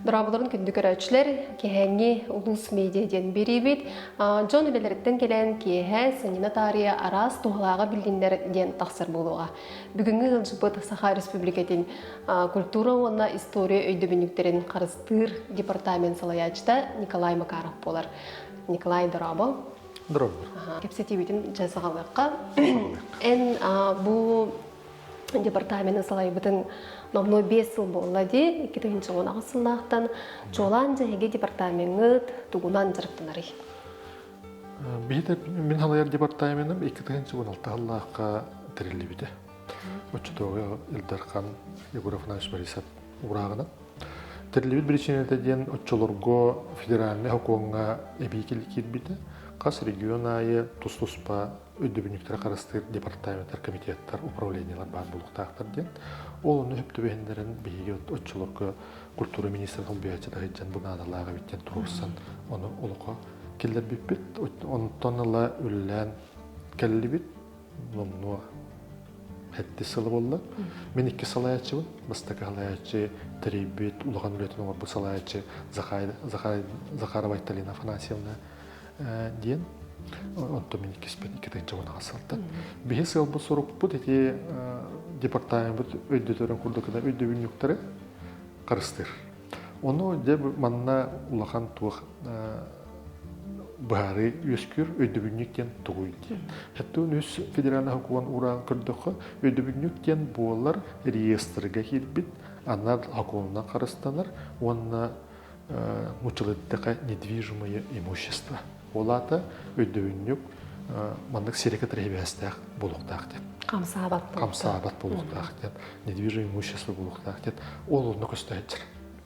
Дұрабыларын күнді көрәтшілер кехәңі ұлыс медиаден беребет. Джон үлелеріттен келен кехә сәнина тария арас туғылаға білдендер ден тақсыр болуға. Бүгінгі ғылжыбыт Саха Республикатын культура онна история өйді бүніктерін қарыстыр департамент салаячта Николай Макаров болар. Николай Дұрабыл. Дұрабыл. Кепсетебетін жазығалыққа. Ән бұл департаменті салай бұтын номно 5 жыл болды, 2000 жылын ағысынлақтан жолан жәйге департамент тұғынан жырықтынары. Мен халайар департаментім 2000 жылын алтағыллаққа тірелі біді. Өтшітоғы Илдархан Егоров Наиш Борисов урағынан. Тірелі біді біріншенеті ден өтшілерге федеральный хокуңға әбейкелі кербеді. Қас регион айы тұс-тұспа өйдебініктері қарастыр департаменттер, комитеттер, управлениялар бар болуқтақтар ден. Ол оны өпті бәйіндерін бейге өтшілерге культура министр ғылбиятчыда ғайджан бұна адалаға біттен тұрғырсан. Оны олыққа келдер бейппет. Онтан ұла өлілән кәлі бет. Оны әтті сылы болды. Мен 2 салаячы бұн. Бастақы салаячы Терейбет, ұлған өлетін оңыр бұл салаячы Захарова Италина Афанасьевна ден. Онто мен 2-2 жылына қасылды. Бейе сыл бұл сұрық бұд, әте департамент бұд өйді төрін күрдікіда өйді бүніктері қарыстыр. Оны деп манна ұлақан туық бұхары өскір өйді бүніктен тұғыйды. Әтті оны өз федеральны хақуан ұраған күрдіқі өйді бүніктен болар реестрге келбет, анар хақуанына қарыстанар, онына мучылыттыға недвижимое имущество. Олата өйдөүнүк мандык секретарь бәстәк булуктак деп. Камсабат булуктак деп. Недвижимое имущество булуктак деп. Ол оны көстәйтер.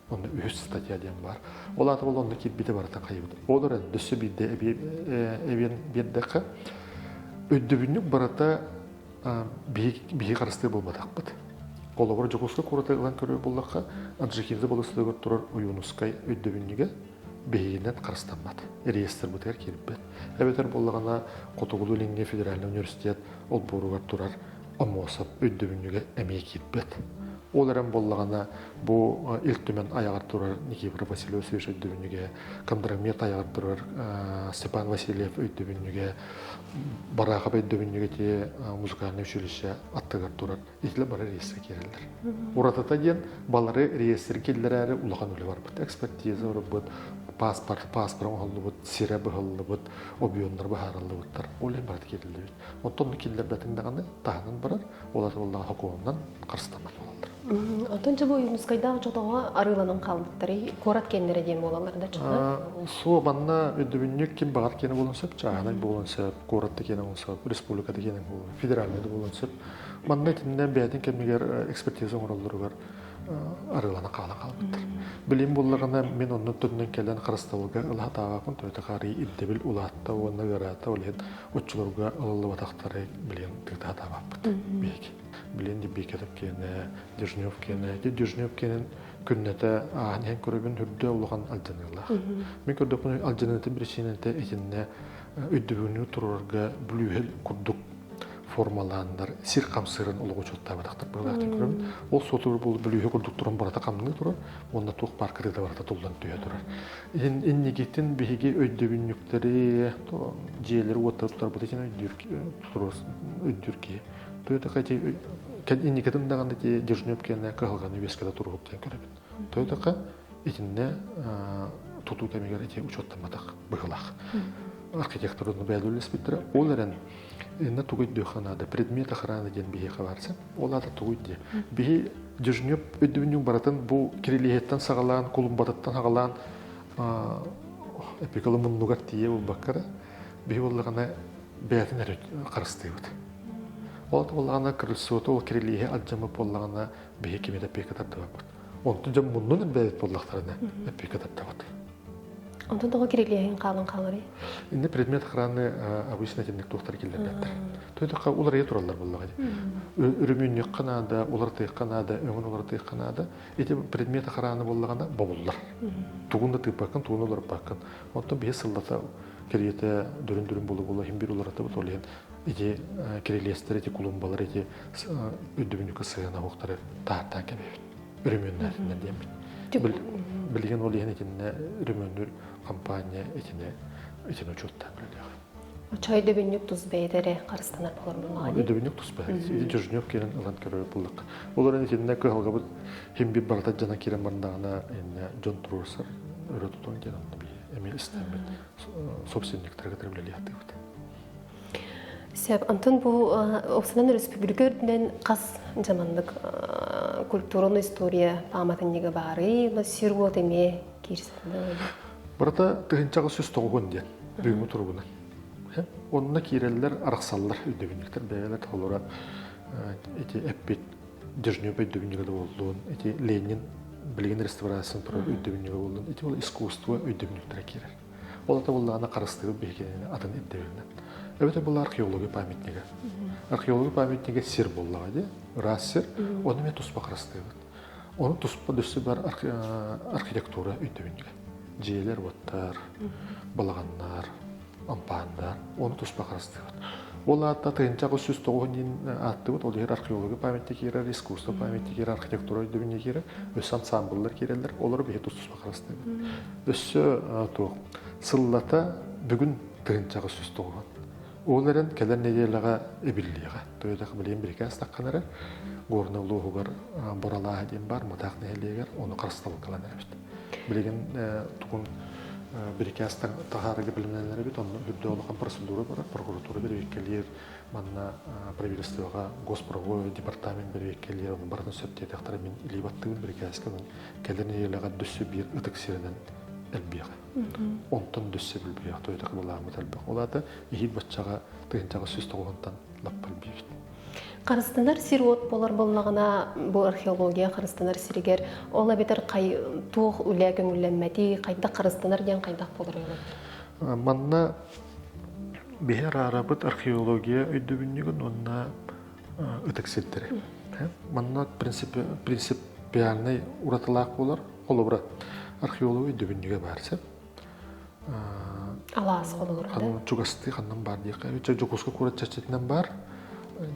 Оны үз статьяден бар. Олата бол оны кит бите баратан кайбыт. Олар дөсө бидде эвен беддәкә өйдөүнүк барата бии карасты булмадак бит. Коловор жокуска куратылган көрө буллакка аджикирде болыстыгы турар уюнускай өйдөүнүгө бейінен қарыстанмады. Реестр бұтығар келіп бәд. Әбетер болағана Қотығылу Ленге федеральный университет ол бұруғар тұрар омосып өйді бүніге әмей келіп бәд. Ол әрін болағана бұл үлттімен аяғар тұрар Никифор Васильевич өйді бүніге, Кондрамет аяғар тұрар Степан Васильев өйді бүніге, Барақап өйді бүніге те музыкальный училище аттығар тұрар. Етілі бары реестр керелдер. Уратата ден балары реестр келдер әрі ұлаған өлі бар бұд. Экспертиза ұры бұд. Паспорт олды бұд, сире бұғылды бұд, обионлар бұхарылды бұдтар. Олен барады келді бұд. Онтонны келдер бәтіңдағаны тағынан барар, олаты болдағы хокуымнан қарыстамат олалдар. Антон жабы ұйымызқайдағы жотаға арыланын қалдықтары, қорат кендері дем болаларда чыға? Су банна өдібіннік кем бағар кені болынсып, жағанай болынсып, қоратты кені болынсып, республикады кені болынсып, федеральныйды болынсып. Манна тіннен бәйдің кемігер экспертиза оралдыры бар. Арыланы қалан қалбыттыр. Білем болағына мен оның түннен келен қарыстауылға ұлғатағақын тойты қари иддебіл ұлатта, оны ғарата, олен ұтчыларға ұлылы батақтары білен тігді атағаппыд. Білен де бекетіп кені, Дежнев кені. Дежнев кенін күннеті ағын көрібін үрді ұлған алжанығылақ. Мен көрдіқін алжанығыты біршенеті әтінне өйдігіні тұрарға бүлігіл күрдік формаландар, сир қамсырын ұлығы чотта бадақтар бұғылақтың көрім. Ол сотыр бұл бүлігі күрдік тұрын барата қамның тұрар, онда туық паркырыда барата тұлдан түйе тұрар. Еннегеттен бейге өйдігінніктері, жиелері отта тұтар бұд екен өйдірке. Тойыта қайты, еннегетін дағанда Дежнев кені қағылғаны вескада тұрғып дейін көребін. Тойыта қай, етінне тұту кәмегер әте учоттамадақ бұғылақ. Архитекторын бәлі өлеспеттірі. Ол әрін Инна тугуйт дөханада предмет охраны ден бие хабарса, олар тугуйт де. Бие Дежнев өдүнүң баратын бу кирилиеттен сагалан, кулумбататтан сагалан эпикалы муннугар тие бу баккара. Бие боллагана бәятын карысты бут. Оллагана кырсыты ол кирилие алжамы боллагана бие кемеде пекатарда бут. Онтун жам муннун бәят боллактарына пекатарда бут. Онтон тоғы кереклейін қалын қалыры? Инде предмет охраны обычно темник тоқтар келдер бәттір. Тойдыққа олар ет уралар болуға. Үріміннек қанада, олар тыйық қанада, өңін олар тыйық қанада. Эти предмет охраны болуғана бабылдар. Туғында тыйып бақын, туғын олар бақын. Онтон бе сылдата кереті дүрін болу болу, химбир олар атабы толайын. Эти керелестер, эти кулумбалар, эти өддібіннік сығына оқтары тағыртан кәбейбін. Үріміннәтінден деймін. Билген ол ен этинне рөмөнүр компания этине учеттан билега. Чай дөбүнүк туз бейдере карыстанар болор булмага. Дөбүнүк туспа. Иди журнёк келен алан көрө булдык. Олар этинне кылга бу химби барда жана кирен бардагына эне жон турусар өрө тутон келен би. Эми истемет. Собственниктерге тирбеле ятып. Себ Антон бу Осман Республикасынын кас жамандык культурный история памятниги бары, но сирвот эме кирсинде. Барда тыгынчагы сөз тогон ден. Бүгүн тургуна. Онна киреллер араксаллар өдөбүнүктөр бәйләр толора эти эппит дежнёбы өдөбүнүгө болдун. Эти Ленин билген реставрациясын туру өдөбүнүгө болдун. Эти бул искусство өдөбүнүктөр кирер. Ол ата булларына карастырып бекенен атын эддебилен. Это была археология памятника. Археология памятника сир боллага де, рассер, оны мен туспа карастырып. Оны туспа дөсі бар архитектура өдөбүнүгө. Жээлер боттар, балаганнар, ампандар, оны туспа карастырып. Ол ата тыгынчагы сөз тогонин атты бут, ол археология памятника кирер, искусство памятника кирер, архитектура өдөбүнүгө кирер, өс ансамбльлар кирерлер, олар бие туспа карастырып. Өсө то сыллата бүгүн тыгынчагы сөз тогон. Оларын келер неделяга эбиллига. Тойдак билем бирке астакканара горны лугугар боралаа ден бар, мадак нелегер, оны карсталып каланар бит. Билген тугун бирке астак тахарыгы билимнелер бит, оны бүдө болгон процедура бар, прокуратура берекелер, манна правительствога госпробой департамент берекелер, оны бардын сөптетактар мен илибаттыгын бирке аскан келер неделяга дөссө бир ытык-сирден элбига. Онтон дөссө билбига тойдак буламы талбак. Оларда ихит баччага тыгынчага сөз тогонтан лаппал бибит. Карыстанар сирот болар болмагына бу археология карыстанар сиригер ола бетер кай тух үле көңүлләнмәти, кайда карыстанар дигән кайда болар ул. Манна бихер арабыт археология өйдөбүнүгүн онна ытыксеттер. Манна принципиальный уратылак болар, олобра археология өйдөбүнүгө барса. Алас болор да. Ханын чугасты ханнан бар дия. Жокуска курат чачетинен бар.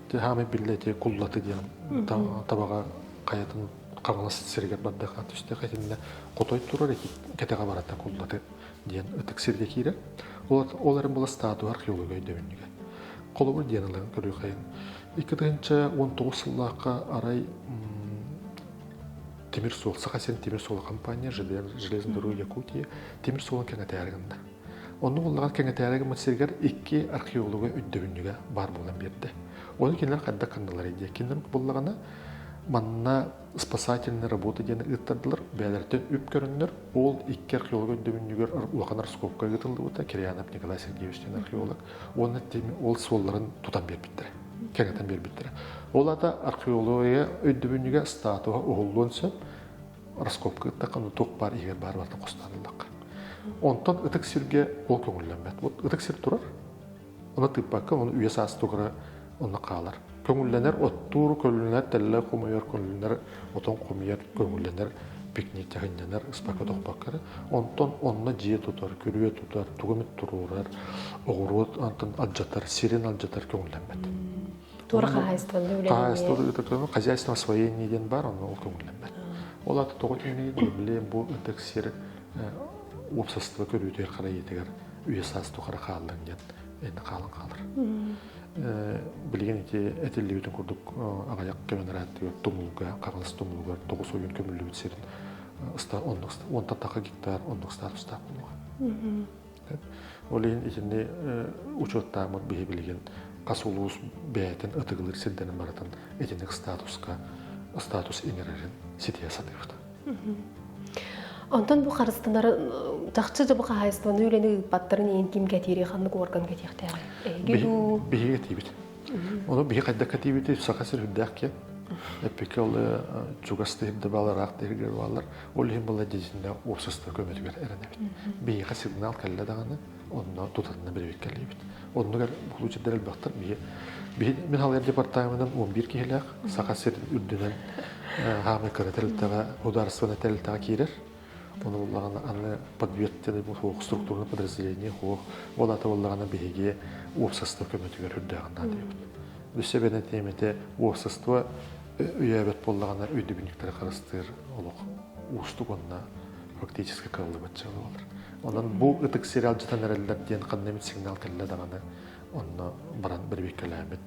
Те хаме биллете куллаты диям. Табага каятын кагылас сергер баддака түстө кайтында котой турар эки кетега барата куллаты диен ытык сирге кире. Оларын була стату археология өйдөбүнүгө. Колобур диянларын көрүй кайын. 2019 жыллакка арай Темирсол, Сахасен Темирсол компания, железная дорога Якутия, Темирсолын кеңетәргенде. Оны булган кеңетәргә мәсьәләләр 2 археология өйдөбүнүгә бар булган берде. Оны кинләр кадда кандылар иде. Кинләр булганына манна спасательная работа дигән иттәрләр, бәйләрдә үп көрүннәр. Ол 2 археология өйдөбүнүгә улакан раскопка гытылды бута, Кирянов Николай Сергеевич дигән археолог. Оны ол суолларын тутан берип биттер. Кеңетен берип биттер. Ол ата археология өйдөбүнүгө статуга угуллунса раскопка таканы ток бар эгер бар барды костандык. Онтон ытык сирге ол көңүллөнбөт. Вот ытык сир турар. Аны тыппакка оны үйө саас тугара оны калар. Көңүллөнөр оттур көлүнөр телле комойор көлүнөр отон комойор көңүллөнөр пикник тагыннар спака токпаккара. Онтон онна жие тутар, көрүө тутар, тугумет турурар, огурут антын алжатар, сирен алжатар көңүллөнбөт. Тура хозяйствоны үләнме. Хозяйство это хозяйство освоение ден бар, оны ол көңүллөнбөт. Ол аты тоготуни билем бу ытык сир общество көрүтөр карайтыгар үйө саас тукара калдын ден энд калын калыр. Билген этилибитин курдук агаяк кеменерати тумулга, кагылыс тумулга 9 oyun көмүлүбүт сирин. Он татака гектар, он статуста болгон. Олен ичинде учеттамы бие билген касулус бәйтен ытыгылыр сирденен баратын этинек статус инерерин сития сатыфта. Антон бу карыстанар жакчы жабы хозяйствоны үләне баттарын ен ким кетири ханнык орган кетиктә. Бие кетибит. Оны бие кайда кетибит сакасыр хүддәккә. Эпикал чугасты хидде баларак дергер балар. Ол хим була дизинде общество көмөтүгөр эренебит. Бие сигнал келде даганы, онно тутатына берип келибит. Оннугар булучыдар албактар бие мен халар департаментинен 11 килек сакасыр үрдүнөн хаме карателтага ударствоны телтага кирер. Оны буллаган аны подветтерде бу структурный подразделение хо олата буллаган биге общество көмөтүгөр үрдөгөн дейбит. Бүсебене темете общество үйөбөт буллагандар өйдөбүнүктөр карастыр олук устук онна фактически кылды бачылы болар. Онан бу ытык сериал жытан эрелдер ден кандемит сигнал телле даганы онна баран бир бекелемет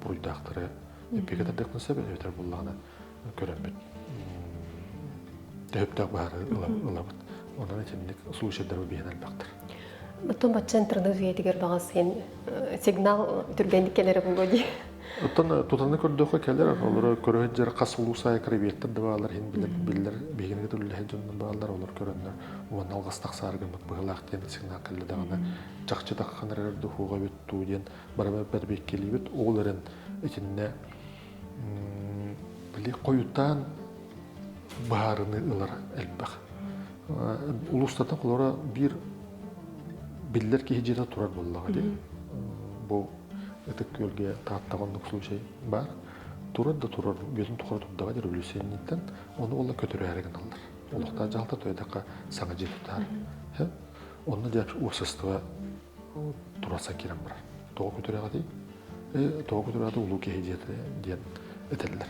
буйдактыры эпигетер декнесе бетер буллагына көрөмбүт. Төптөк бары ылабыт. Онан этинник сулушедер бейен албактыр. Бутун бачча интернет тигер багас сен сигнал түргендиккелери булгоди. Оттан тутаны көрдөккө келер, олар көрөт жер касылуусай киребеттер дебалар, хин билер бегенге төлүлө жонун баалар олар көрөннөр. Уан алгастак саргымык быгылак ден сигнал келди даганы жакчы такканырды хуга бүттү ден барабар бербек келибит оларын ичинде били коютан баарыны ылар элбак. Улустатан колора бир биллер ки хижета турар боллага ди. Бу этик көлгө тааттагандык случай бар. Турар да турар, gözün tukara tutdaga der ölüseninden onu olla kötüreregen alır. Olukta jalta toydaka sağa jetutar. He? Onu da ursuztuğa turasa kiren var. Toğa kötürega di. Toğa kötürega ulu hijeta diyen eteller.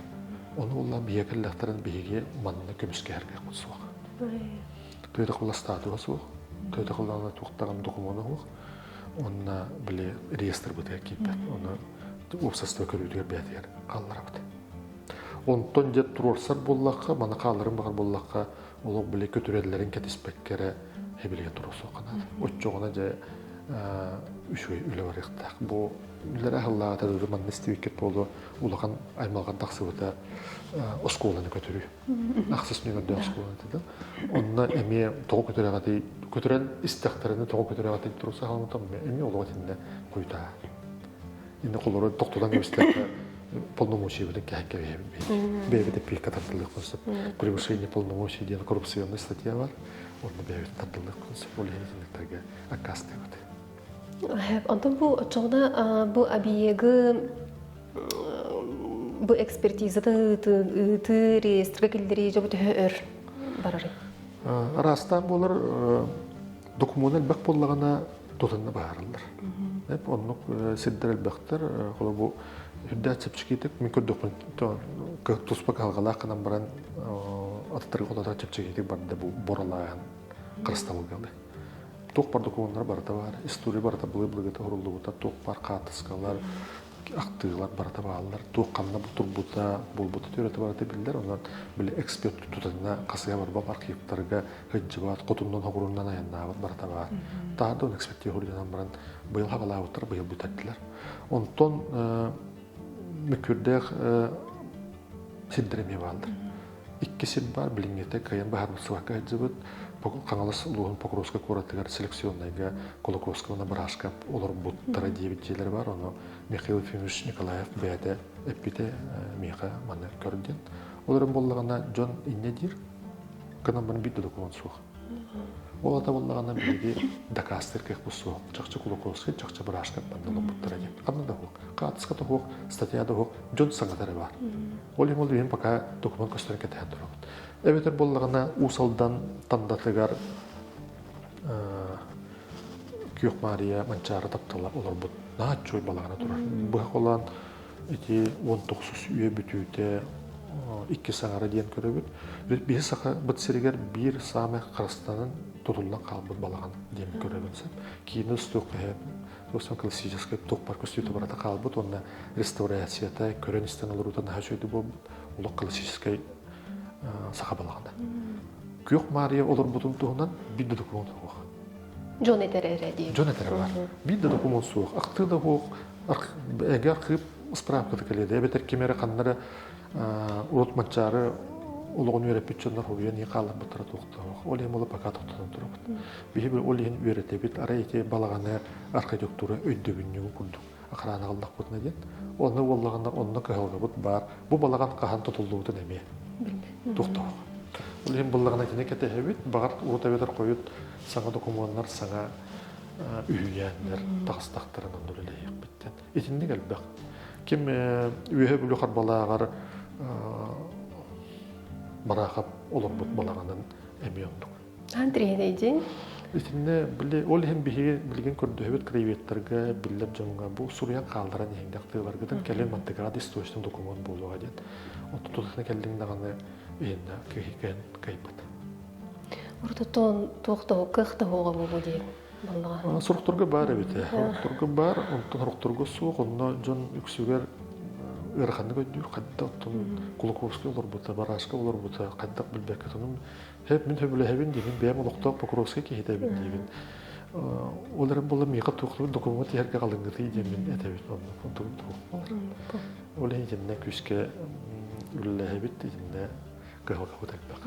Onu olla biyekellerden bihige manna kömüske herge kutsuğa. Toyda kolla statuğa suğa. Toyda kolla tuqtagan dokumonu huq. Onna bile reestr bıtıya kipet. Onu ursuztuğa körüdüger betiyer. Qallarabıdı. Ondan jet turursar bollaqqa, mana qallarım bağır bollaqqa oluq bile kötüredilerin ketispekkere hebilge turusu qanadı. Oççoğuna ja üçüy üle var iqtaq. Bu ülere ahıllağa tadırı manna istiveket bolu ulaqan aymalgan taqsıbıta oskolanı kötürü. Aqsız nömerde oskolanı dedi. Onna emi toğu kötüreğati, kötüren isteklerini toğu kötüreğati turusa halımıtam emi oluq etinde koyta. Indi kolları toqtudan gösterdi. Полномочия были как бевит пик кататылык концеп превышение полномочий ден коррупционный статья бар он бевит кататылык концеп олегенлектерге акасты вот Антон бу чогда бу абиеги бу экспертиза ты реестр келдери жобут өр барары растан болар документ бак боллагана тотынна баарылдар деп оннук сиддер бактар коло бу Hüddet çepçikiydik, min kördükün tuspak alğalaqınan baran atatırgı olada çepçikiydik barda bu boralayan qırıstalı geldi. Toq bar dokumentlar barda var, isturi barda bılı-bılıgıta horulluğuta, toq bar qatıskalar, aqtığılar barda bağlılar, toq qanna bu turbuta, bulbuta töreti barda bildiler, ondan bile ekspert tutanına qasıya barba var qiyıqtarıga hıccibat, qotundan hoqurundan ayannavat barda var. Daha da on ekspertiye horuyanan baran bıyıl haqalağıtlar, bıyıl bütettiler. Ondan Mükürdek sindiremi vardır. İki sid var, bilingete kayan bahar sıvaka hıcıbıt, kanalası uluğun Pokrovska koratıgar seleksiyonlayga, Kolokrovska'na bıraşkap olur buttara diyebileceğler var. Onu Mikhail Efimович Nikolayev beyde epite Miha manı gördün. Onların bollağına John innedir, kanan bana bir de dokument soğuk. Ola da bollağına bilgi dakaster kek bu soğuk. Çakça Kolokrovska, çakça bıraşkap manı buttara diye. Kanada hoğuk. Qatıska da hoğuk, statya da hoğuk, John sanatları var. Olayım oldu benim baka dokument gösterken tehdit oldu. Evet, bollağına usaldan tandatıgar Kiyok Maria Mançarı taptılar olur bu. Nahat çoy balağına durar. Bu olan 19 üye bütüyde 2 sağara diyen körübüt. Bir sağa bıtsiriger bir sağme Kırgızistan'ın tutuldan kalbı balağın diyen körübüt. Kiyini üstü Dostum klassический топар көстөтө барата калбыт, онна реставрацията, көрөнүстөн олорутан хажойду бул улук классический сахабалаганда. Күйөк Мария олор бутун тугунан бир документ ок. Жон этерере ди. Жон этер бар. Бир документ ок. Актыда ок. Эгер кып справка келеди, бетер кемере кандары урут мачары улугун үйрөп бүтчөндөр хобия не калып бутара токто. Ол эми оло пока токтон туруп. Бир олин үйрөтө бит арайте балаганы архитектура өйдөгүнүгү курдук. Акырана калдык бутна ден. Оны боллагандар онно калга бут бар. Бу балаган кахан тотулдуутун эми. Токто. Ол эми балагана кене кетебит, багар урута бетер коют саңа документтар, саңа үйгөндөр, тагыстактарын ондурулай биттен. Этинди келбек. Ким үйө бүлү карбалагар Барахап олар бут балаганын эмиондук. Андрей дейдин. Итинне биле ол hem билген көрдөбөт креветтерге билеп жонга бу Сурия калдыран еңдактыйларгыдан келен мантыград источный документ болуга ден. Отто тухна келдиң даганы энде кайбат. Орта тон тоқты кыхта хоға болу дейін. Балыға. Сурухтурга бар эбите. Сурухтурга бар, онтон сурухтурга суық, онно жон үксүгер ырханны көддүр, кадда оттон Кулаковский олар бута, Барашка олар бута, каддак билбекке тонун. Хеп мен хөбүлө хебин деген, бәм олуқтақ Покровский кейте бин деген. Оларым болы миға туқтуын документ ерге қалыңгыты едемен әтәбет болны. Олы едемне күске үлі хебит едемне ғылға бұтак бақ.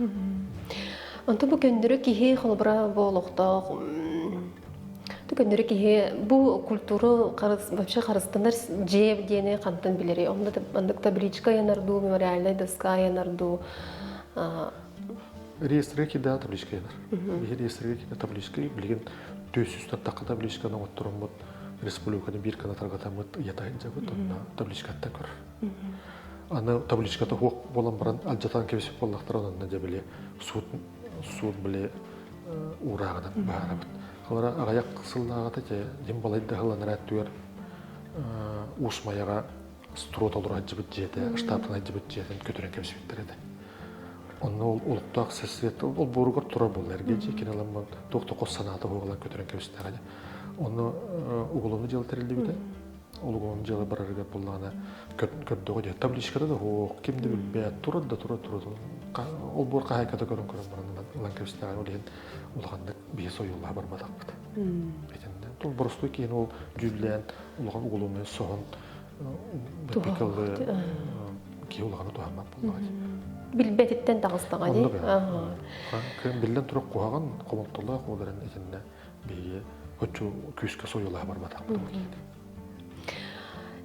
Онта бу көндүрү кихи холбра болохтоq. Ту көндүрү кихи бу культуру вообще харыстандар жеп дене кантан билери. Онда андык табличка янарду, мемориальная доска янарду. Реестрге кида табличка янар. Реестрге кида табличка билген төсүстөн такка табличканы оттурмут. Республиканы бир канатарга тамыт ятайын жабыт, онна табличкаттан көр. Аны табличката хук болан баран алжатан кебесип боллактар онна жабеле суд биле урагынан баарабыт. Халара агаяк кысыллагата же дем балайда халанар аттуер усмаяга строт олура жибит жете, штабтан жибит жете көтөрөн кебесиптер эди. Онна ол улуктак сесет ол бургор тура бол эргеже киналаман токтокос санаты болгон көтөрөн кебесиптер. Оны уголовный дел терилдибиде. Уголовный дело барарга буллана көддөгө же табличкада да кимди билбей тура. Ол бор кайкада көрүн баран ланкевстер олен улгандык бие союлла бармадак бит. Бетинде тол борстой кийин ол жүллен улган уголовный соон бекалы ки улганы туамак булган. Билбетиттен тагыстага ди. Кем билен туруп куган комолтолла кодерен этинде бие көчү күскө союлла бармадак булган.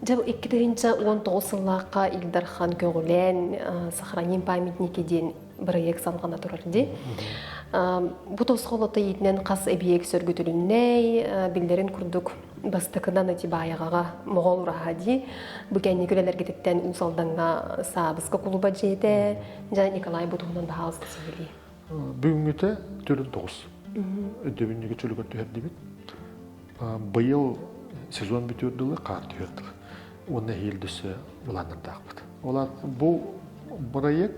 Жаб 2019 жыллакка Илдархан Көгүлен сохраним памятники ден проект салгана турар ди. Бу тосголоты етнен кас эбиек сөргүтүлүнней билдерин курдук бастыкынан этибаягага могол ради бүгенни күлелергетен усалданга сабыска клуба жете жана Николай Бутундан баалыс сибили. Бүгүнгүтө 49. Өдөбүнүгө чөлгө төһөрдүбүт. Быйыл сезон бүтүрдүлө кар төһөрдүлө. Оны хилдүсө буланырдакпыт. Олар бу проект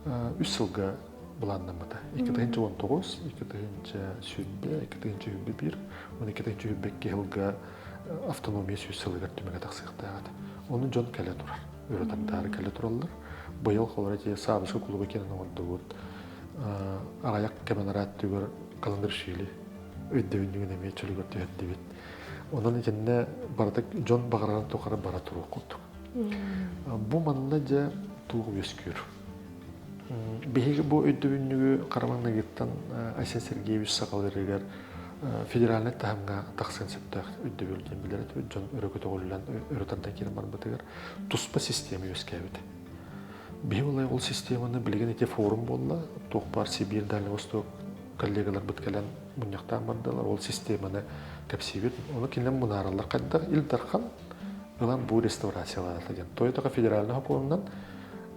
3 жылга буланнамыта. 2019, 2020, 2021, 2022 жылга автономия сүйсөлгөр түмөгө таксыктагат. Оны жон келе турар. Өрөтандары келе туралар. Быйыл холорати сабыска клубы кенен ондугут. Агаяк кеменарат түгөр каландыршили. Өйдөбүнүгүн эме чөлгөр төһөрдүбүт. Onun içinde bardak John Bagar'ın tokara bara turu kurduk. Bu manna ja tuğu öskür. Bihi bu ödübünlüğü Karaman'a gittan Aysen Sergeyevich Sakalı'yla federalne tahamga taksan septak ödübülgen bilerek John örgütü olan örütandan kirin var batıgar tuspa sistemi öskevdi. Bihi olay ol sistemini bilgen ete forum bolla Toqpar Sibir Dalvostok kollegalar bitkelen munyaktan bardalar ol sistemini kapsibet onu kinlen munaralar kadar ildarkan olan bu restaurasiyalar diyen. Toyota federalne hukumundan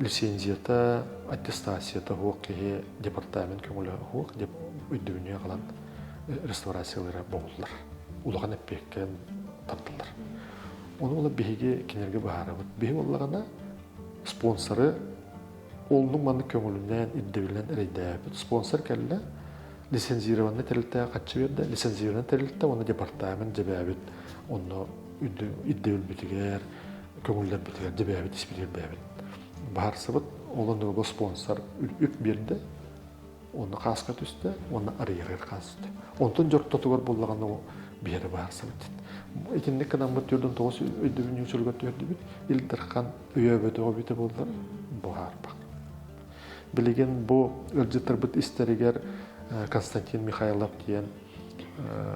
lisenziyata, attestasiyata hukuki departament kömülü hukuk dep ödübünüye kalan restaurasiyalara boğuldular. Uluğan epekken tarttılar. Onu ola bihige kinerge baharabıt. Bihi olağına sponsoru olunun manı kömülünden iddebilen ereydeyabıt. Sponsor kelle лицензированный терилте качы берди. Лицензированный терилте оны департамент жебебит. Оны иддебил битигер, көңүлден битигер жебебит, испирер бебит. Барсыбыт олондуго спонсор үп берди. Оны каска түстө, оны арыйыр касты. Онтон жортотугар боллаганы бери барсыбыт. Экинде канамыт түрдөн тогус өйдөбүн үчөлгө төрдүбүт. Илдирхан өйөбөдөгө бите болду. Бухар бак. Билеген бу өлжөтөрбүт истеригер Константин Михайлов диен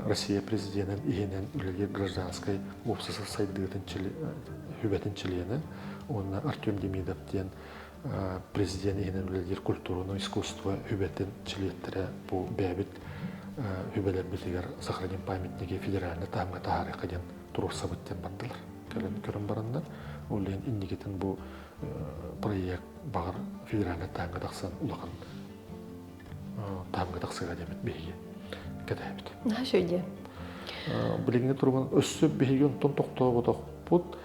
Россия президентин иенен үлелер гражданской общество сайдыгытын хүбетін члены, оны Артем Демидов диен президент иенен үлелер культурно искусство хүбетін члеттері бұл бәбіт хүбелер бітігер сохраним памятники федеральный тамға тарихы ден тұрур сабыттен бандылар. Көрін барандар, олен индикетін бұл проект бағыр федеральный тамға тақсан ұлаған тамга таксыга демет беги кедебит. На шөйде. Билигине турган өссө беги онтон токтоободок бут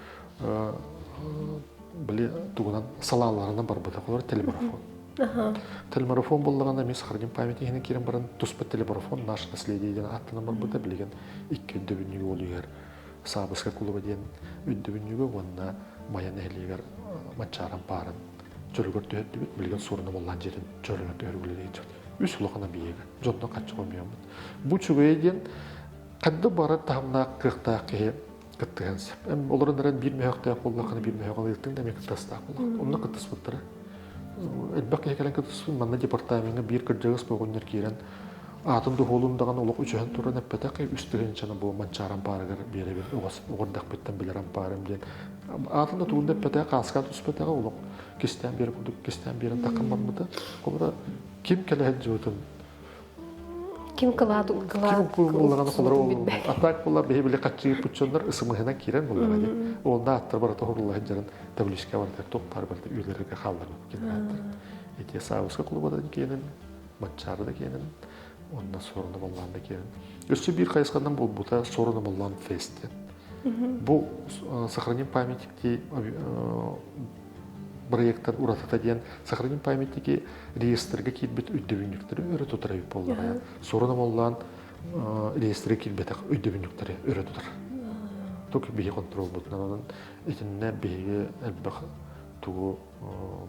биле тугунан салаларына бар буда колор телемарафон. Телемарафон боллаганда мен сохраним память ихне кирен баран туспа телемарафон наш наследие ден аттына бар буда билген икки дөбүнүгө олугер сабыска клуба ден үддөбүнүгө онна маян эхлигер мачаран барын жөргөр төһөт билген сурны боллан жерин жөргөр төргүлөр үс улакана биеге жонно качы коймуямын бу чугейден кадды бара тамна кыхта ке кыттыганс олордон бир мехакта боллаканы бир мехакта ыктын да мек таста боллак онна кытыс буттара элбак экелен кытыс манна департаментге бир кыржыгыс болгоннер кирен атынды холундаган улук үчөһөн туран эппетак үстүгөн чана бу манчаран барыгар беребин огордак беттен билерам барым ден атында туунда эппетак аскал туспетага улук кистен бери кудук кистен бери такаммамыта колора ким келет жотун Ким кылады кылады колора атак булар бебиле качы пучондар ысымыгына кирен булар ди онда аттар бар торлар жаран табличка бар топтар бар үйлерге калдырып кинаттар эти саускы клубадан кенен манчарда кенен онда сорунда болганда кенен өсчө бир кайскандан болбута сорунда болгон фест бу сохраним памятники проекттар уратата ден сохраним памятники реестрге килбет үддөбүнүктөр өрө тутурайып боллар. Сорона боллан реестрге килбет үддөбүнүктөр өрө тутур. Ток бие контрол бутнанан итинне бие элбах тугу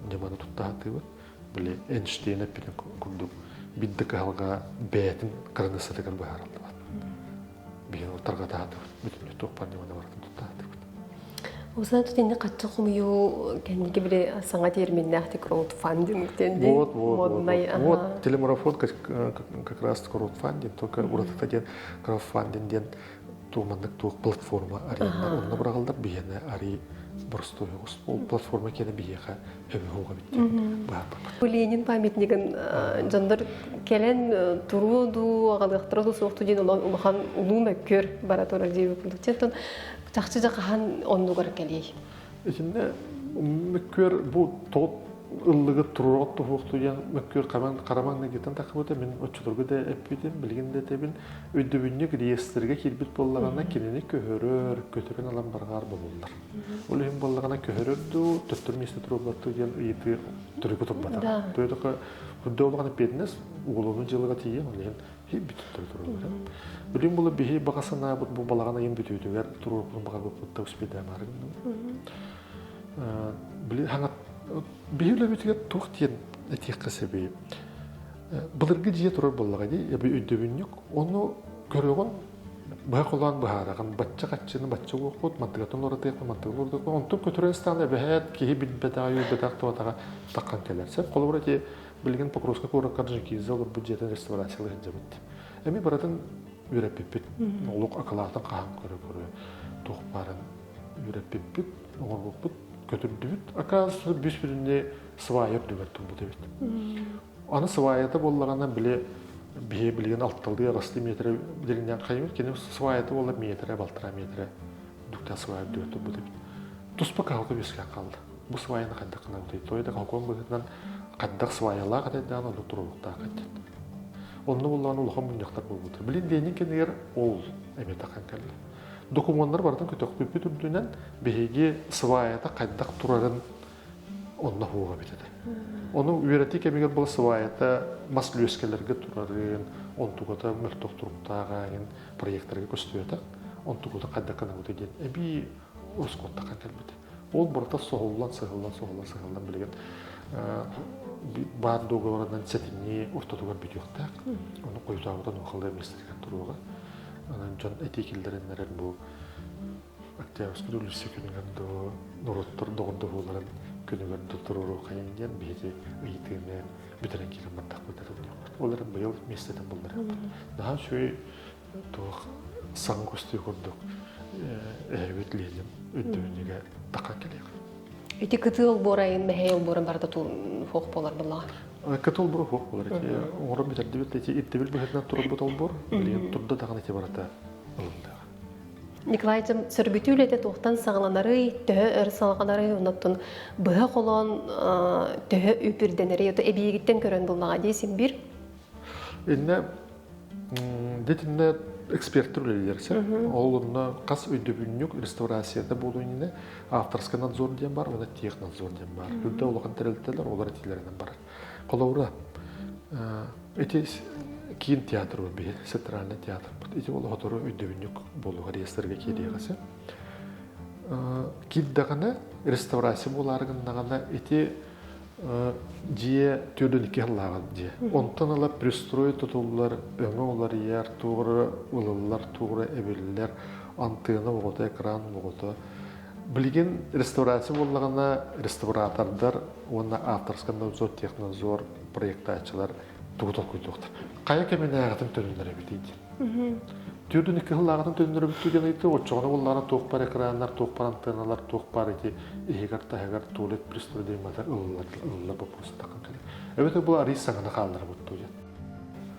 неманы туттаатыбы. Биле Эйнштейн эппен курдук биддик алга бетин кырнысытыгын бааралды. Бие отарга таатып бүтүн токпан неманы бар туттаатып. Усан тутинде каччы кумую кенеге бире саңа терминнахти краудфандинг тенди. Вот телемарафон как раз краудфандинг, только уратта ден краудфандинг ден тумандык тук платформа арена. Онда buragalдар бияне ари просто ол платформа кене бияга хөбөгө бит. Ленин памятнигин жандар келен туруду агалыктырды сокту ден улахан улуна көр баратора деп булдучтан Тахчы жақахан онну көріп келей. Ечінде мүккөр бұл тоғыт ыллығы тұрырғат тұхуқты ең мүккөр қарамаңна кеттен тақыбыда мен өтчілерге де әппеден, білгенде дебін өйдөбіннік реестрге келбет болағана кенені көхөрөр, көтірін алан барғар болылар. Ол ең болағана көхөрөрді, төттір месті тұрғаты ең үйеті түрігі тұрбата. Тойдықы күнде олағаны педінес, ұғылының жылыға тейен, ол ең бүтіттір тұрғаты. Білім бұл бейі бағасына бұл балағана ең бүтөйдігер тұрғын баға көпті өспейді әмәрігін. Бейі бүтігер тұқ тен әтек қасы бейі. Бұлырғы жие тұрар болаға дей, әбі өйдөбіннік, оны көріған бұға қолан бұғараған, батча қатшыны батча оқуд, мантығатын оратайық, мантығын оратайық, онтың көтірен станы әбіғәт кейі бәдәғайы бәдәқ туатаға таққан келер. Сәп қолы бұра де білген покровска көрі қаржын кейізі олар бюджетін реставрациялы жабыд. Әмі баратын үйрәппеппет, олық ақылатын қағын көрі тоқпарын үйрәппеппет, оңыр бұқпет, көтірдібет. Ақасы бүс бірінде свайыр дөбір тұлбы дебет. Аны свайыты болағаннан бие білген алтылды ағасты метрі білгеннен қайымет, кені свайыты болар метрі, балтыра метрі дүкті свайыр дөбір тұлбы дебет. Тұспа қағылды бескен қалды. Бұл свайыны қайдақ қына өтейді. Тойда қалқуан бұғытынан қайдақ свайыла қадайдан оны тұрулықта қайдайды. Онны болған улахан мұнияқтар болуды. Білін дейінен кенегер ол әмет аққан кәлі. Документтар бардың көтөк бүппі түрдінен бейге свайыта қайдақ тұрарын онна хуға бетеді. Оның үйреті кемегер бұл свайыта маслы өскелерге тұрарын, он тұғыда мөлтоқ тұрғытағайын проекттерге көстуетақ, он тұғыда қайдақ қана өтеден. Әбей ұрысқотта қан кәлбеді. Ол бұрата соғылдан білген бар договорынан сәтіне ұртатуғар бүйдіқтақ. Оны қойытағыдан оқылды местерген тұруға. Жан әтекелдерінлерін бұл Октябрьский революция күнігінді нұрыттыр доғынды боларын күнігінді тұрыру қайынген бейді ұйытығымен бүтірен келін бандақ көтерілген. Оларын бұйыл местерден болдырын. Наға шөй тұғық сан көсті көрдік әйбет лейден өттігінеге таққан келеғі. Эти кытыл борайын, мәхейл борын барда фоқ болар бұла? Кытыл боры фоқ болар. Оңырын бетерді бет, еттебіл бөхетінен тұрыр бұтал бор, білген тұрды дағын ете барата ұлымдағы. Николайчым, сөргүтүл эте тоқтан сағыланары, төһө өр салғанары, онаттын бұға қолон төһө үпірденері, әбейгіттен көрін бұлнаға дейсің бір? Энне детинне эксперттер үлелерсе, олынна қас өйдөбүннүк реставрацияда болуыне авторский надзор дем бар, оны тех надзор дем бар. Үрді олған тәрелттелер, олар етелерінен бар. Колаура. Эти кин театр был, театральный театр. Эти ол хотору өйдөбүнүк болуга реестрге кирегесе. Киддагана реставрация боларыгындагана эти жие төдөнүкке лаган жие. Онтон ала пристрой тутуллар, өңө олар яр тугры, улылар тугры эбеллер, антына богото экран богото. Билген реставрация боллагана реставратордар, онна авторсканда зор технозор проектачылар тугутал куйдуктар. Кая кеменагатын төдөнлөр битейди. Төдөнүкке лагатын төдөнлөр битеген айты, очогона болларына тоқ бар экраннар, тоқ бар антенналар, тоқ бар эти эгер тагар туалет пристрой дейматар, ыллар бопусы такан келе. Эбете бул арисаңана калдырып бутту.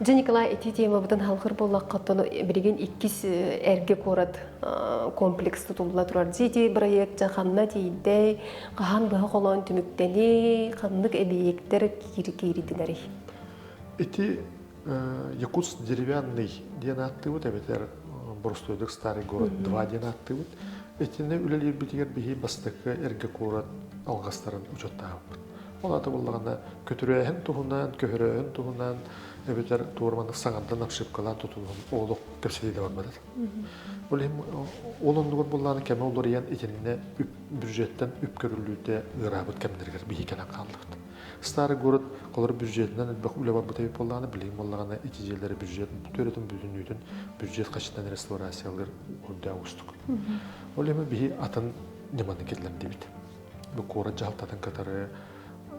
Же Николай эти тема бутан халкыр боллаккаттан билген 2 эрге корат комплекс тутулла турар. Жети проект жаханна тийдей, кахан бага колон түмүктени, кандык объекттер кири-киридилери. Эти Якутск деревянный денатты вот, это Борстойдык старый город, 2 денатты вот. Эти не үлелер битигер бихи бастыкы эрге корат алгастарын учоттагып. Оларды боллаганда көтүрөһөн туһунан, көһөрөһөн туһунан, эбетер туурмандык саңандан апшыпкалан тутулган олук кепселиде бар бадыр. Ол эми олондугун булланы кеме олориян этинне бюджеттен үпкөрүлүүдө ырабыт кемдергер бихи келен калдык. Старый город колор бюджетинен бак үлебар бутайып болланы билим боллагана эти жерлери бюджет төрөтүн бүтүнүүдөн бюджет качтан реставрациялар урда устук. Ол эми бихи атын неманы кетлен дебит. Бу кора жалтатын катары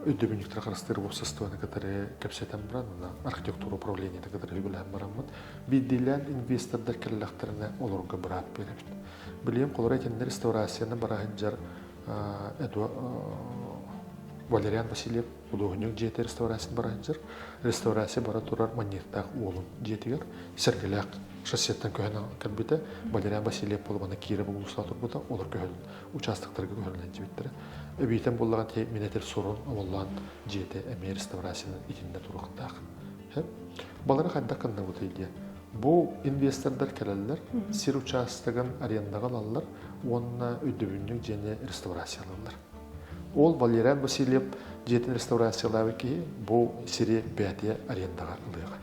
өйдөбүнүктөр карастырып обсостваны катары кепсетен бран, архитектура управления катары билем бараммат. Бидилен инвестордар келлахтарына олорго брат беребит. Билим колор этин реставрацияны барахынжар Валериан Васильев художник жете реставрация баранжыр. Реставрация бара турар монеттак улун жетигер. Сергелек шассеттен көһөнө калбите Валериан Васильев болбана кире булуса турбута олар көһөн участоктарга көһөнлөн жибиттер. Эбитен боллаган те минетер сорун оллан жете эме реставрацияны итинде туруктак. Балары хадда кандай бут идея. Бу инвестордар келелер, сир участогын арендага алалар, онна өдөбүнүк және реставрациялалар. Ол Валериан Васильев жетін реставрациялары ки бұл сире бәтия арендаға ылыға.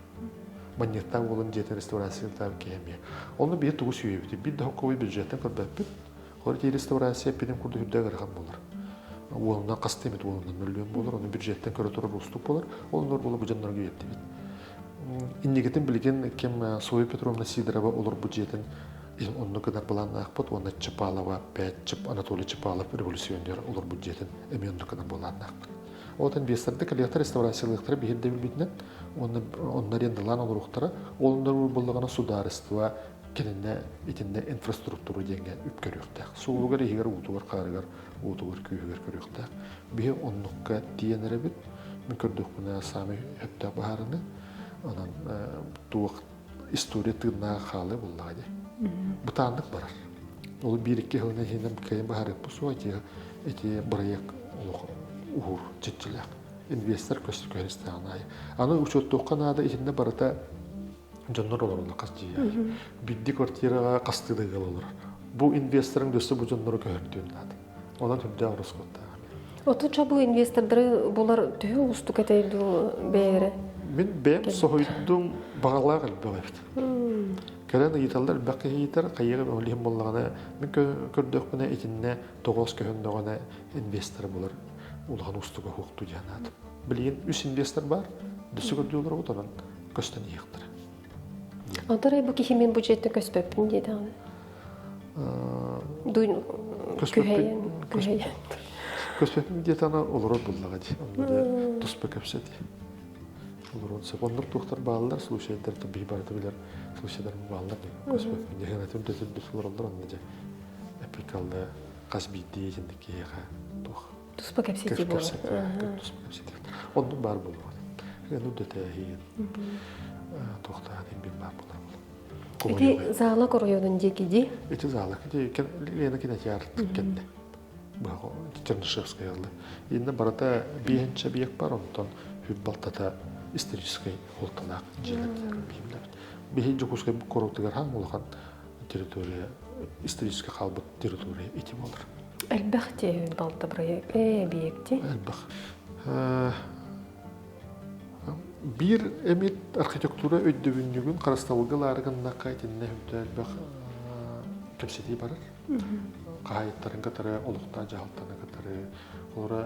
Монеттан олын жетін реставрациялары ки әме. Оны бейт тұғы сүйебіді. Бір дұққовый бюджеттен көрбәппіт. Қорки реставрация пенім күрді хүдді ғырған болыр. Олынан қасты емет, олынан миллион болыр. Оны бюджеттен көрі тұрып ұстық болыр. Олынлар болы бұжанларға етті бет. Иннегетін білген кем Соя Петровна Сидорова олар бюджетін онны кыдар баланна акпыт, онна Чапалова, Анатолий Чапалов революционер олар бюджетін эми онны кыдар баланна акпыт. Вот инвесторды коллектор реставрациялыктары бихирде билбитнен, онна арендалан олуруктары, олундар боллагана сударыства, кенинне итинне инфраструктура денге үпкөрүктак. Суулугар игер утугар карыгар, утугар күйүгөр көрүктак. Бихи оннукка тиенеребит, мен көрдүк мына сами хөптө баарыны, анан туак история тыгнага халы буллагы. Бутандык барар. Ол 1-2 жылдан кейін кайын бахарып бұсуа эти проект уғыр жетчілік. Инвестор көстір көрісті анай. Аны учеттоққан ада итінде барыта жоннор оларына қас жия. Бидді квартираға қастыды қалылыр. Бұл инвесторың дөсі бұл жонноры көрдіген ады. Одан түмде арыз қотта. Отуча бұл инвестордары болар түйі ұсту кәтейді бәйірі? Мен бәйім соғойдым бағалар әлбәғайбді. Кәрән ыйталдар бәқі ыйтар, қайығы өлігім болғаны, мен көрдіқ бұна етінне 9 көхіндіғана инвестор болар, олған ұстыға хуқту жанады. Білген 3 инвестор бар, дүсі көрді олар отыран көстен еқтір. Антарай бұл кехемен бюджетті көспеппін деді аны? Көспеппін деді ана олар болдыға де, онлары тұспы көпседі. Онлар тұқтар бағалар, слушайдар тұбей барды білер, слушайдар бағалар. Көспеппін деген әтім дөтілді сұларалар, онлар әпикалды қазбейді ежіндік еға тұқ. Тұспы көпседі болы? Тұспы көпседі. Оның бар болу. Оны дөті әйін. Тұқтағын ембен бар болар. Эти зағылақ оройонын декеде? Эти зағылақ. Лена кинотеатр кенде. Чернышевская ялды. Енді барата бейінші бейек бар, онтан хүббалтата исторической холтанақ желіктер бейімдер. Бейін жүкускай қорықтығар хаң олған территория, исторический қалбыт территория еті болыр. Әлбәқ те балта бейекте? Әлбәқ. Bir emit arxitektura öddübünlügün qarastawıgılargınna qaytınna hüddəlbək köpseti barar. Qayıtların qatarı, oluqta jahaltana qatarı. Ora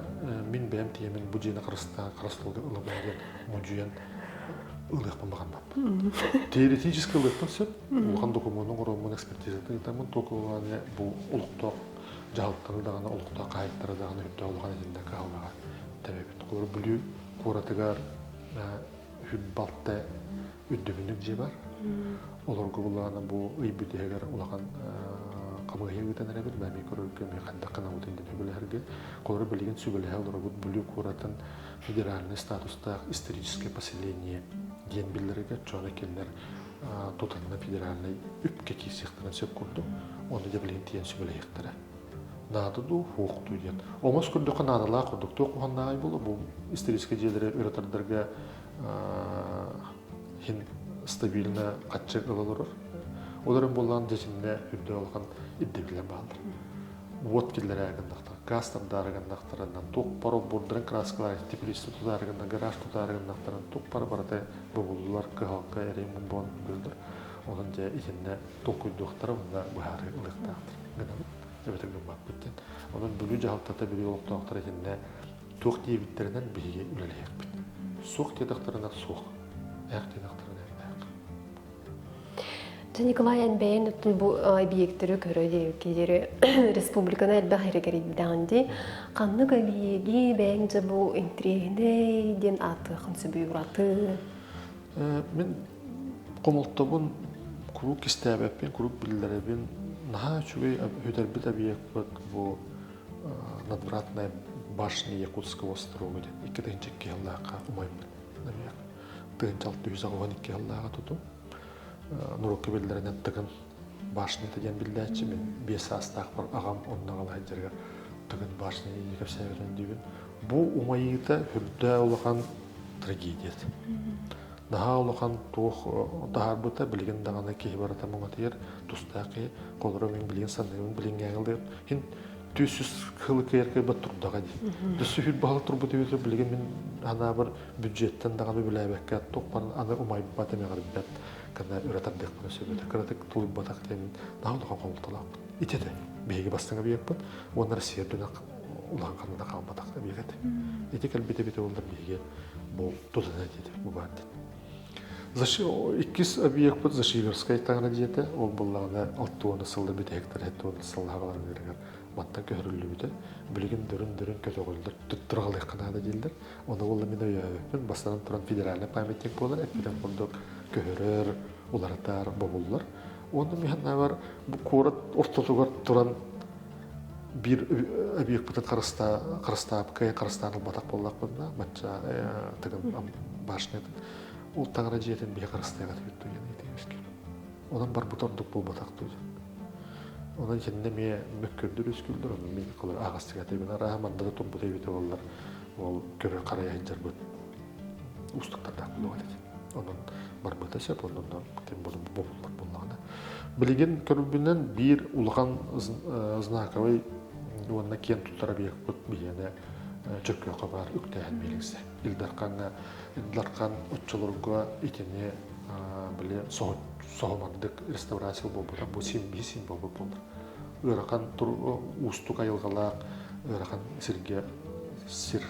min bəyəm temin bu jena qarastawıgı ılımağın mujuyan ылыqпамаған бап. Теоретически ылыqпын сөп, улған документның оромын экспертизатын итамын, токуаны бұл ұлықта жалықтары дағаны, ұлықта қайыттары дағаны үтті олған едінде қалбаға тәбәбет. Олар бүлі қоратығар хүтбалтта үддіміндік же бар. Олар көбілағаны бұл үйбүдегер олаған қамығы егітен әрәбіт, бәмей көрірге мен қанда қана өтінден өбілерге. Қолары білген сөбілігі олар бүлі қоратын федеральный статустағы историческое поселение ден билдерге чоңа келдер тотална федеральный үпке кисектен сөп курду. Оны да билген тиен сөбелектер. Надыду хукту ден. Омос курдук надыла курдук токуганнай болу бу исторический жерлер өреттерге хин стабильно катчык алалар. Оларын болган жечинде үрдө алган иддебилер баалар. Вот келдер агындактар, гастардар агындактарынан ток паро бордырын краскалар, тепличный тутарыгында, гараж тутарыгындактарын ток пар барата бобуллар кыгалка эремин бон билдир. Онун же ичинде ток күйдүктөр мында баары ылыктактыр. Гана эбетек бак биттен. Онун бүлү жалтата били олуктактар ичинде ток дебиттеринен бириге үлелек бит. Сок тедактарына сок, ак тедактарына Николай Энбейн бұл объекттері көреді кедері республиканы әлбә хәрекериддәңді қанны көбейеге бәңді бұл интригіне ден аты қынсы бұйыраты? Мен қомылттабын күрік істәбәппен, күрік білдерәбен наға чүгей өтербіт объект бұл надвратная башня Якутского острова ден. 2-ші еллаға умаймен. 2-212 еллаға тұту. Нұрықы білдерінен тұғын башыны теген білдәтші мен 5 астақ бар ағам онына қалай жерге тұғын башыны екіп сәверін дейбін. Бұл ұмайыта хүрді олыған трагедияды. Наға олыған тоқ дағар бұта білген дағана кейі барата мұңатығыр тұстақы қолыры мен білген санайын білген әңілді. Хин 200 қылы кәркі бұт тұрдаға дей. Дүсі хүр бағалы тұр бұты өтір білген мен ана бір бюджеттен дағаны біләбәкке тоқ барын аны ұмай баты мен ғарып когда үратардық бұны сөйледі. Қыратық тұлып батақ деймін, нағылыған қомылтылап. Итеді, бейге бастыңа бейекпін, онар сердуына ұлған қанына қалын батақта бейгеді. Ете кәлбеті олар бейге бұл тұзына деді, бұл барды. Иккіз объект бұд Зашиверскай таңына деді, ол болағына 6 сылды беті гектар, 7 сылды ағаларын берген маттан көрілі беті. Білген дүрін көті қойылдар, тұттырғалық қанағада делдер. Оны олы мен өйәбекпін, бастан тұран федеральный памятник болар, әппеден құрдық көрер, олардар, бабулар. Оны мен бар, бұл қорат ортотығар тұран bir объектпен қарыстаныл батақ болақ бұнда, матча тігін башнетін. Ол таңыра жетін бе қарыстайға түгітті ені. Онан бар бұтардық бұл батақ тұйды. Онан кенде ме мөккөрдір өскілдір, оны мен қылыр ағастық әтебін араға мандығы тұр бұтай беті олар. Ол көрі қарай әйінжар бұд ұстықтарда құлуға деді. Онан бар бұта сөп, онан бұлар болағына. Білеген көрбінен бір ұлған знаковый онна кен тұтар объект бұд бейені чөкке қабар үктәйін меліңсі. Илдарқан ұтчылырға етіне біле соғымандық реставрация болбыда, бұл сен болбыд болыр. Өріқан ұстық айылғалақ, өріқан сірге сір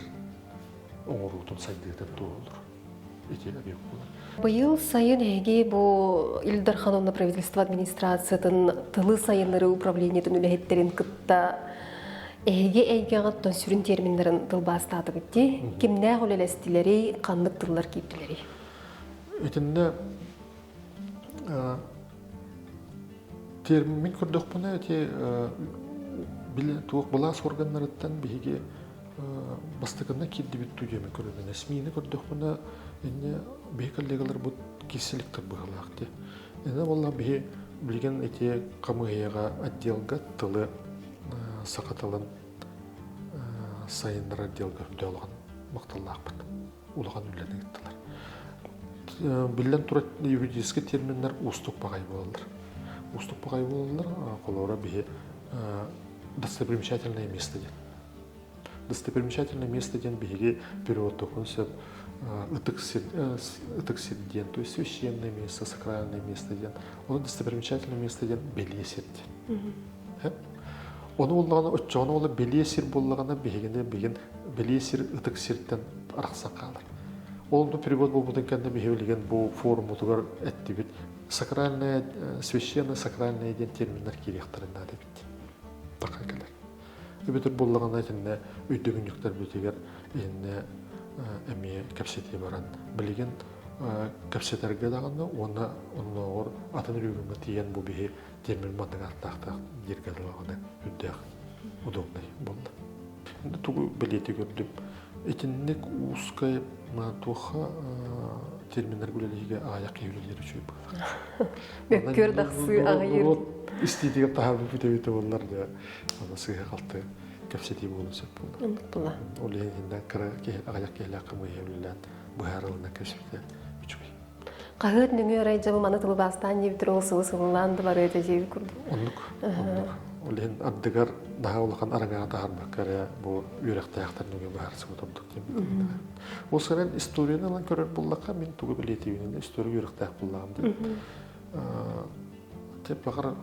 оңырудың сайдығыдан тұрылыр. Ете объект болыр. Быйыл сайын әге бұл Илдархановна правительство администрациятын тылы сайынлары управлениетін үләхеттерін кытта әйге ағаттан сүрін терминдерін тылбастаты бітті. Кімнә ғолелестілері, қандық тыллар кейптілері? Өтінде термин көрдік бұны өте туық бұлас органларыттан бейге бастығына кедді бітті өйеме көрдік. Әсмейіні көрдік бұны бей коллегалар бұд кеселіктір бұғылақты. Олла бей білген әте қамығыяға отделға тылы сақаталын сайындар отделға үрді алған мақталлақ бұд. Олған үләні кеттілер. Білден тұрат юридический терминлер ұстық бағай болалар. Ұстық бағай болалар, қолауыра бей достопримечательное место ден. Достопримечательное место ден бейге периодты құнсып ытык сирден, то есть священное место, сакральное место ден. Оны достопримечательное место ден белие сирден. Оны боллағана, өтчоғана олы белие сир боллағана бейгенде бейген белие сир ытык сирден арақсан қалыр. Олымды перевод болбудың кәнді бейгелеген бұл форум ұтығар әтті бит. Сакральное, священное, сакральное ден терминдар керектірін нады бит. Тақай кәлер. Өбетір боллағана әтінне өйдігініктер бітегер енне әме кәпсетей баран. Білеген кәпсетерге дағанда, оны оғыр атын үрігіңі тиен бұл бейі термин мандың артақтақ ергеліғаны үддәқ удобный болды. Тұғы білеті көрдім. Этиннек узкая туха терминар гүлелеге аяқ евлелер үшөй бұл. Өккөр дақсы ағайыр. Истейдіге тағабы бүте-бүте олар да сыға қалты кәпсетей болу сөп болды. Ұнықпыла. Ол енінден аяқ кейлі ақымы евлелен бұхарылына кәпсетей үшөй. Қағыт нүңі өрай жабы маны тұлы бастан ебітір ол сұлы-сұлыланды бар өте жейі күрді. Онлық. Ол ен ардығар наға олақан араңаға тағар баққары бұл үйректі аяқтар нүңі бағарсы отырдық деймін. Ол сырен историяны алан көрер боллаққа мен тұғы білеті үйінен история үйректі аяқ боллағым деймін. Теп бағар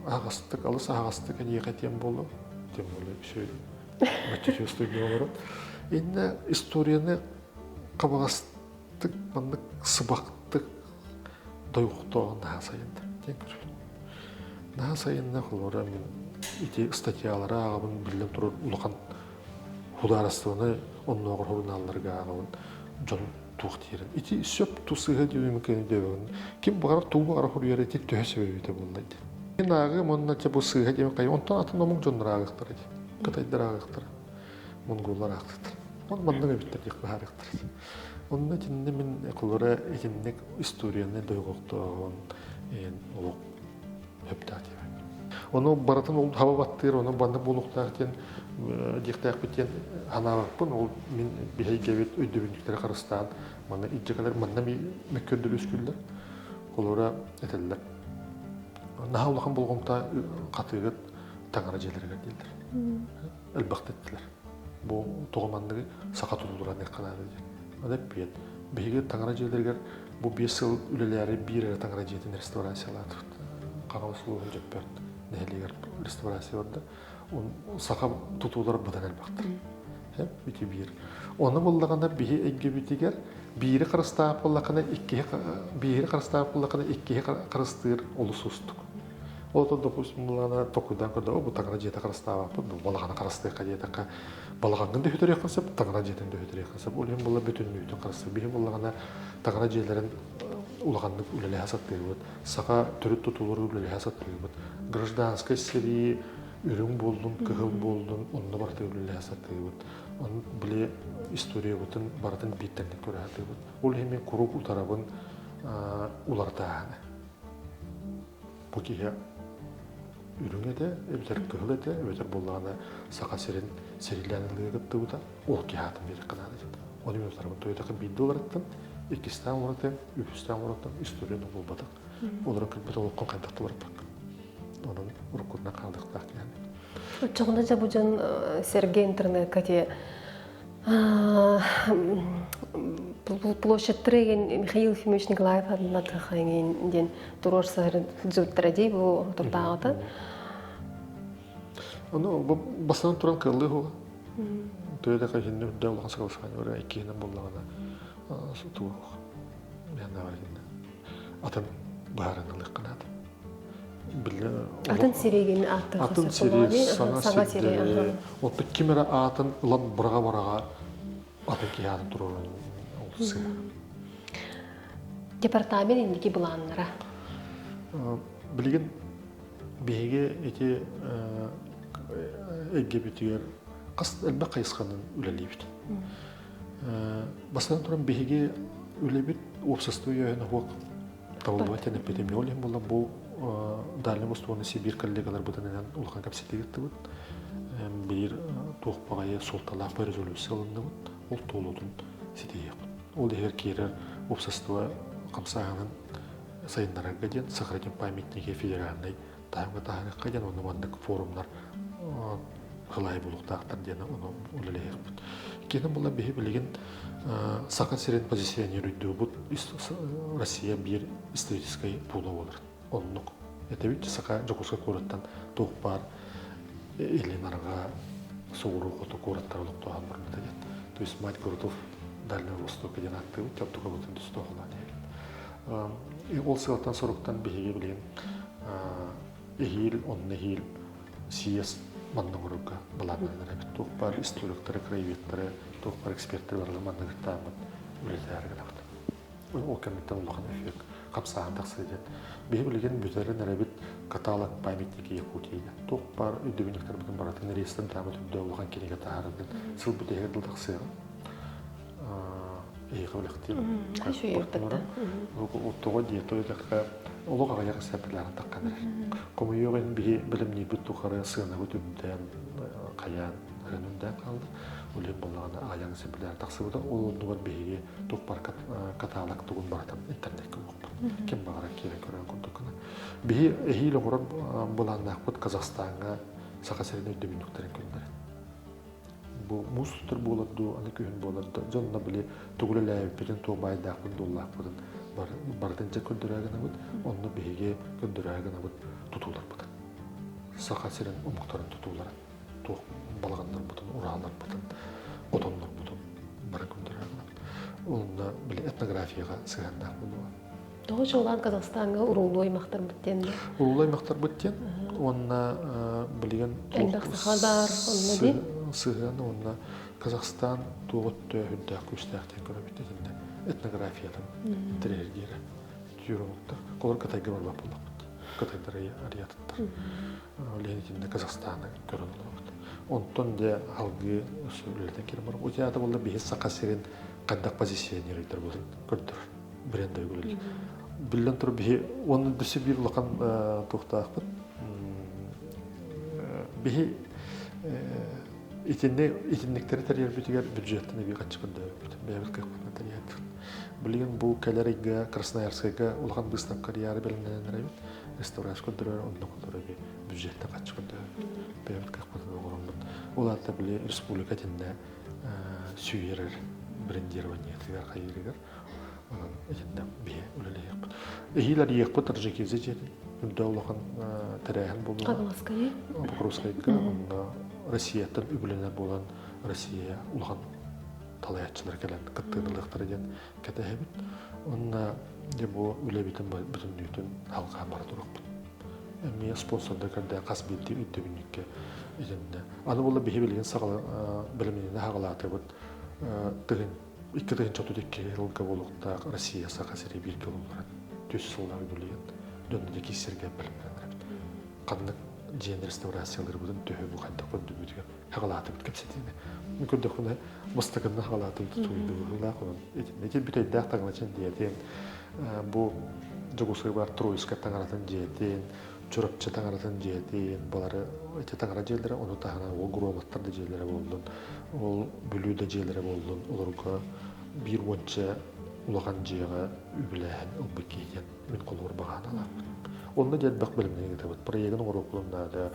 ағастық, алыс ағастық әне еқетен болу. Тем болы сөйлі. Мәтчеті өстөйіне оларым. Енді историяны қабағастық, мандық сыбақтық дойғықтауын наға сайынды. Ден көрілі. Наға сайынна құлғыра мен ити статьялары ағабын білден тұрыр ұлыған хударастығыны оның оғыр хұрыналарға ағабын жон туық дейірін. Ити сөп тұсыға деуі мүмкені деуін. Кем бағар туғы ара хұрыяры тек төе сөбебейді болдайды. Мен ағы мұнына те бұл сыға деуі қайы. Онтан атын омың жонлар ағықтыр еді. Қытайдар ағықтыр. Монголар ағықтыр. Оны мандың өбіттер дек бағар ағықтыр. Онына тенінде мен құлғыра етіннек историяны дойғықтығын олық өптәтіп. Оны баратын ол хава баттыр, оны банды болуқтағытен, дектәк бітен анағықпын, ол мен бейгей кәбет өйдөбіндіктері қарыстан, маны иджекалар, манна меккөндір өскілдер, қолыра әтелілер. Наға олақан болғымта қатығыт таңара желерге делдер. Әлбақты әттілер. Бұл тоғымандығы сақа тұрулыран еққанады ден. Адап бейет. Бейге таңара желергер, бұл 5 жыл үлелері бір таңара жетін реставрациялады. Қағамыз ұлығын жеп бәрді. Нәлегер реставрация орды. Сақа тұтулар бұдан әлбақтыр. Бүті бір. Оны болдағанда бейі әйге бүтігер, бейірі қарыстағып болақына еккеге қарыстығыр олы сұстық. Олты, допустим, бұлана тоқудан көрді, бұл таңыра жеті қарыстағып, бұл балағаны қарыстығы қадетіққа балағанғын дөйітер еқінсіп, таңыра жетін дөйітер еқінсіп, ол ең бұла бүтін мүйтін қарыстығы. Бейі болағана таңыра желерін улағандық үлелі әсаттығы бұд, сақа түріт тұтулыр үлелі әсаттығы бұд, гражданскай сері үрің болдың, кығыл болдың, онына барды үлелі әсаттығы бұд. Оның біле история бұдың бардың бейттәнік көрі әтігі бұд. Ол емен құруқ ұтарабын улардағаны. Бұл кейе үрің әді, өбітер кығыл әді, өбітер болдағаны сақа сериләнілігі ғытты бұда, ол кейе атын берік қынады. Оны мен ұтарабын тойдақы бейді оларыттың, Экистан оратын, Үпістан оратын историяны болбадық. Оларын күлбет олыққан қайдақты барбақ. Оның ұрыққырына қалдықтақ яғни. Çoğunda da bu can sergi internet kati площадьтері Михаил Ефимович Николаев адынатықайын ден тұрорсы жүттірәдей бұл тұртағыты. Оны басынан тұран қылы ғуға. Тойда қайшында үдді олған сағылысқан өрі әйкейінің болағына тұғы ғуға. Яна бар егінді. Атын бағарын ылық қынады. Атын сереген аты атын сереген саңа сереген. Отты кемері атын ұлан бұраға атын кей атын тұрорын олысы. Департамент ендеке бұланлара? Білген бейге әте әйге бітігер әлбә қайысқанын үләлей біт. Басынан тұран бейге үләбет опсасты өйені хуақ табылуға тәніп бетеме. Олен болла бұл дәлі мұстуаны Сибир коллегалар бұданынан ұлған кәпсеті кетті бұд. Бір тоқпағайы солталақ бір резолюция алынды бұд. Ол толудың сетеге бұд. Ол егер керер опсастыға қамсағанын сайындарға ден, сақыраден памятнике федеральный тайымға тағырыққа ден, оны мандық форумлар хылай булуктактар дена ону улелеекпит. Кені була биһи билеген сака сирен позиционируйду бут Россия бир исторической пула болар. Оннук. Это ведь сака жокуска кураттан тоқпар Элинарга соуру кото кураттарлык тоған бар мыта дет. То есть мать Крутов Дальнего Востока ден атты тяптуга бутын түс тоғыла деген. И ол сылаттан соруктан биһиге билеген эхил, онны хил, сиес манныңырыга баланнар әбет. Тоқпар историктары, краеведтары, тоқпар эксперттер барлы манныңыртамын үлетәрген ақтым. Ол кәметтен олған эффект қапсаған тақсы ден. Биһи билеген бүтәрін әрәбет каталог памятники Якутии. Тоқпар өйдөбінектер бүтін баратын рейстен тамы түнді олған кенеге тағарыдын. Сыл бүтәйгер дыл тақсыға. Эйға біліктен. Айшу ертікті. Оттоға диетойдаққа олуға ғаяқ сәпілерін таққаныр. Комуйоғын бігі білімні бүт тұқары сығына өтімден қаян ғанымдан қалды. Олен болағына аяң сәпілерін тақсы бұда. Ол ондығын бігі тоқпар каталог тұғын баратым интернетке оқпын. Кем бағара керек көрген күндікіні. Бігі әйіл оғырын болағынақ бұд Қазақстанға сақасырын өйді мүніктерін көндірін. Бұл мұстыр болады, аны күйін болады. Жонына біле тұғылы ләйіппеден тоғбайдақпын, доллақпыдын бардынча көндірәгіні бұд, оны бейге көндірәгіні бұд тұтулар бұдын. Сақасырын ұмықтарын тұтуларын, тоқ балғандар бұдын, ұралар бұдын, отонлар бұдын, бары көндірәгіні бұд. Онына біле этнографияға сығандақ бұдуға. Тоғы жолан Қазақстанға ұрулы оймақтар бұттенді? Ұрулы оймақтар бұттен, онына білеген... Әлбәқ сақадар, онына де? Сығаны онына Қазақстан туғытты хүлдәқ көстәқтен көрәбеттетінде этнографиядан тірергері түйіріміктір. Қолар Қытайға бар бапылық бұд. Қытайдары ариятыттар. Ленетінде Қазақстаны көрінілі бұд. Онтон де алғы сөйлерден керім бар. Өте аты болды бейіз сақасерін қандақ позиционерейдер болын көрдір. Бренді өйгілі. Білден тұр бейі, оны дүсі бір ұлақан тоқтақ бұд. Бейі итиннектері тәрер бүтігер бюджеттіне бей қанчы күнді бәйбіт қақпаны тәрер. Білген бұл кәлерігі, Красноярскайға ұлған выставка рияр бәлінен әрәбет, реставрация күндірер, онды күндірер бей бюджетті қанчы күнді бәйбіт қақпаны оғырымын. Ол атта біле республика тенде сүйерер брендирование тігер қайырығыр. Этінде бей өлелі еқпін. Эхилер еқпін Таджикизі жерін, үнді ұлған тәрәйін болуға. Қағыласқайы? Покровскайға, Россияттан үбіленер болан Россия ұлған талаятчылар кәлін қыттығынылықтары ден кәті әбіт. Онына бұл үләбетін бүтін үйтін халға барды ұрықпын. Әме спонсорды кәрді қас бетті үйтті бүнікке едінді. Аны болы бейі білген білімінені хағалаты бұд. Иккі тығын чату декке ғылға болуқта Россия сақасыры бір кел оларын. Төс сылдағы білген дөндіде кесерге білімден әбіт. Қандық жиен реставрациялары бұдың төхі бұл қайда қонды бүдіген хағалаты бүд кәпсетіне. Мүмкінді құны мұстықынны хағалаты бүді тұйды бұғылақ оның. Етен бүтейді ақтағына чен дейден. Бұл жоғысығы бар Тройска таңаратын дейден, Чурапча таңаратын дейден. Бұлары әте таңара жерлері, оны тағына ол ғуроматтарды жерлері болдың. Ол бүлуді жерлері болдың. Оларға бір онша ұлаған жеға үбіләйін ұлбы кейден мен қолғыр бағаны алармын. Онда дед бақ білімден кетіп, проегін ғұрықлығында да,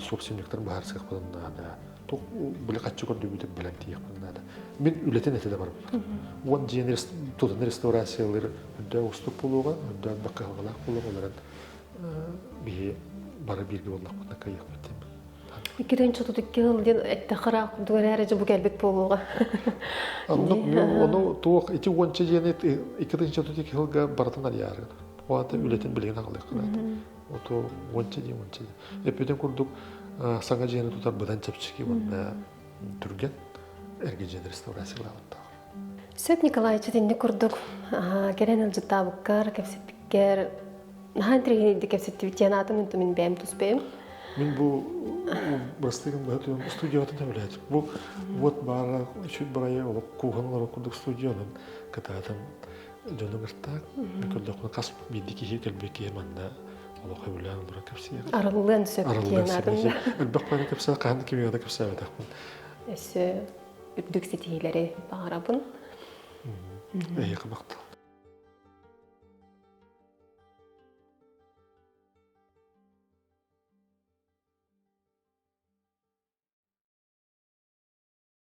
собственниктер бағар сықпылында да, білі қатшы көрді бүтіп білім тейекпілында да. Мен үлетен әтеді бар бұл. Он жиен тұтын реставрациялары үдді ұстық болуға, үдді баққа қалғалақ болуға, оларын бейі бары берге болақ бұнда қайық беттен. Икеден чотудыкке ылден әтті қырақ дүгер әрі бұл кәлбет болуға. Оны туық, еті онша жиен икеден чотудыкке ылға баратынар яры. Оғаты үлетін білген ағылық қылады. Ото онша дейін, онша дейін. Эпеден күрдік саңа жиені тұтар бұдан чәпчіке онда түрген әрге жиен реставрация қылауында. Сөп Николаевич әтенде күрдік. Керен ұлжытта бұққар, кәпсеттіккер. Нахан тірегенеді кәпсетті бітен атым үнті мен бәйім тұспайым. Мен бұл бұрыстығын студияты да біледі. Бұл вот бары үшіт бұрайы олық қуғанлар оқырдық студионын кататым жөні ғырттақ. Мен көрді құны қас бейді кеше кәлбеке манда олық өйлән бұра көпсия. Арылығын сөп кен атымда. Әлбәқ бәрі көпсия, қағанды кемеге да көпсия бәдіқпін. Өсі үддік сетейлері бағарабын. Әйеқі бақтал.